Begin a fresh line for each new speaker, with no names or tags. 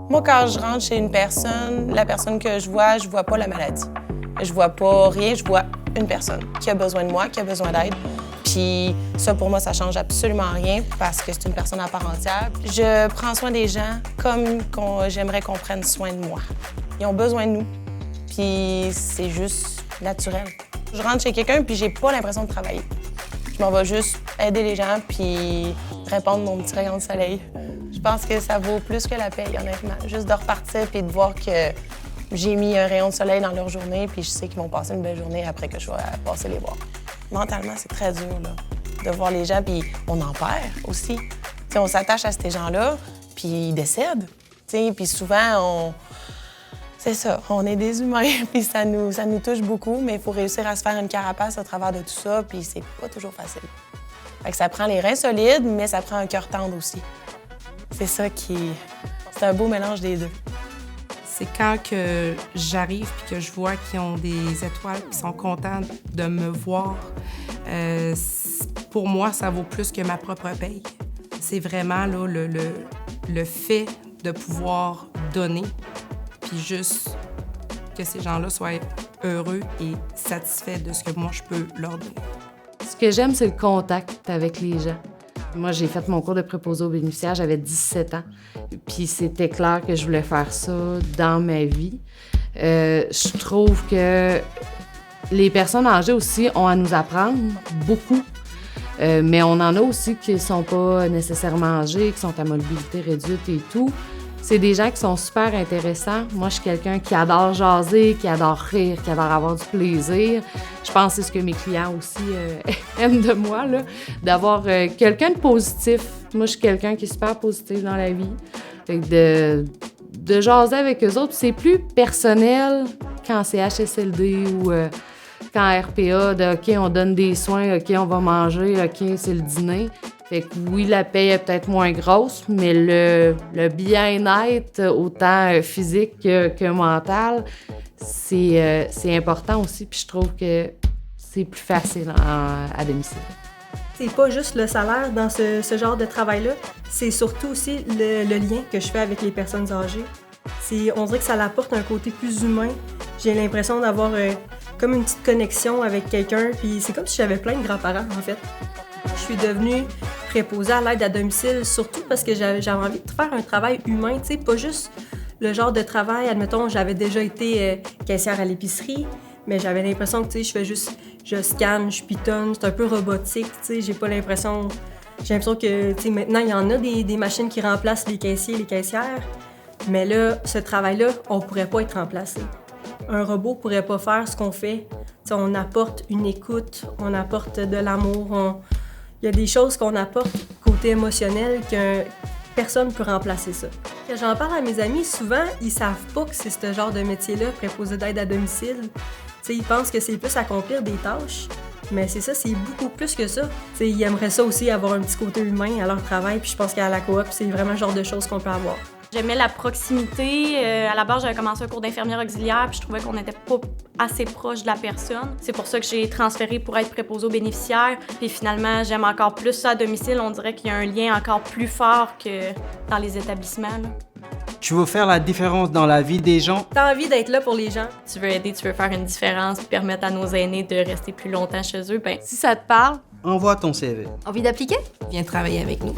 Moi, quand je rentre chez une personne, la personne que je vois pas la maladie. Je vois pas rien, je vois une personne qui a besoin de moi, qui a besoin d'aide. Puis ça, pour moi, ça change absolument rien parce que c'est une personne à part entière. Je prends soin des gens comme j'aimerais qu'on prenne soin de moi. Ils ont besoin de nous, puis c'est juste naturel. Je rentre chez quelqu'un, puis j'ai pas l'impression de travailler. Je m'en vais juste aider les gens, puis répandre mon petit rayon de soleil. Je pense que ça vaut plus que la paye, honnêtement. Juste de repartir, puis de voir que j'ai mis un rayon de soleil dans leur journée, puis je sais qu'ils vont passer une belle journée après que je sois passé les voir. Mentalement, c'est très dur, là, de voir les gens, puis on en perd aussi. T'sais, on s'attache à ces gens-là, puis ils décèdent. Puis souvent, c'est ça, on est des humains, puis ça nous touche beaucoup, mais il faut réussir à se faire une carapace à travers de tout ça, puis c'est pas toujours facile. Fait que ça prend les reins solides, mais ça prend un cœur tendre aussi. C'est ça c'est un beau mélange des deux.
C'est quand que j'arrive puis que je vois qu'ils ont des étoiles, qu'ils sont contents de me voir. Pour moi, ça vaut plus que ma propre paye. C'est vraiment là, le fait de pouvoir donner, puis juste que ces gens-là soient heureux et satisfaits de ce que moi, je peux leur donner.
Ce que j'aime, c'est le contact avec les gens. Moi, j'ai fait mon cours de préposé aux bénéficiaires, j'avais 17 ans. Puis c'était clair que je voulais faire ça dans ma vie. Je trouve que les personnes âgées aussi ont à nous apprendre beaucoup. Mais on en a aussi qui ne sont pas nécessairement âgés, qui sont à mobilité réduite et tout. C'est des gens qui sont super intéressants. Moi, je suis quelqu'un qui adore jaser, qui adore rire, qui adore avoir du plaisir. Je pense que c'est ce que mes clients aussi aiment de moi, là, d'avoir quelqu'un de positif. Moi, je suis quelqu'un qui est super positif dans la vie. Fait que de jaser avec eux autres, c'est plus personnel quand c'est HSLD ou quand RPA, de OK, on donne des soins, OK, on va manger, OK, c'est le dîner. Fait que oui, la paye est peut-être moins grosse, mais le bien-être, autant physique que mental, c'est important aussi. Puis je trouve que c'est plus facile à domicile.
C'est pas juste le salaire dans ce genre de travail-là, c'est surtout aussi le lien que je fais avec les personnes âgées. On dirait que ça apporte un côté plus humain. J'ai l'impression d'avoir comme une petite connexion avec quelqu'un, puis c'est comme si j'avais plein de grands-parents, en fait. Je suis devenue préposée à l'aide à domicile, surtout parce que j'avais envie de faire un travail humain, tu sais, pas juste le genre de travail, admettons, j'avais déjà été caissière à l'épicerie, mais j'avais l'impression que, tu sais, je scanne, je pitonne, c'est un peu robotique, tu sais, j'ai l'impression que, tu sais, maintenant, il y en a des machines qui remplacent les caissiers et les caissières, mais là, ce travail-là, on pourrait pas être remplacé. Un robot pourrait pas faire ce qu'on fait. T'sais, on apporte une écoute, on apporte de l'amour, il y a des choses qu'on apporte côté émotionnel que personne ne peut remplacer ça. Quand j'en parle à mes amis, souvent, ils savent pas que c'est ce genre de métier-là, préposé d'aide à domicile. T'sais, ils pensent que c'est plus accomplir des tâches, mais c'est ça, c'est beaucoup plus que ça. T'sais, ils aimeraient ça aussi, avoir un petit côté humain à leur travail, puis je pense qu'à la coop, c'est vraiment le genre de choses qu'on peut avoir.
J'aimais la proximité. À la base, j'avais commencé un cours d'infirmière auxiliaire, puis je trouvais qu'on n'était pas assez proche de la personne. C'est pour ça que j'ai transféré pour être préposée aux bénéficiaires. Puis finalement, j'aime encore plus ça à domicile. On dirait qu'il y a un lien encore plus fort que dans les établissements, là.
Tu veux faire la différence dans la vie des gens?
T'as envie d'être là pour les gens.
Tu veux aider, tu veux faire une différence, puis permettre à nos aînés de rester plus longtemps chez eux. Ben,
Si ça te parle,
Envoie ton CV.
Envie d'appliquer?
Viens travailler avec nous.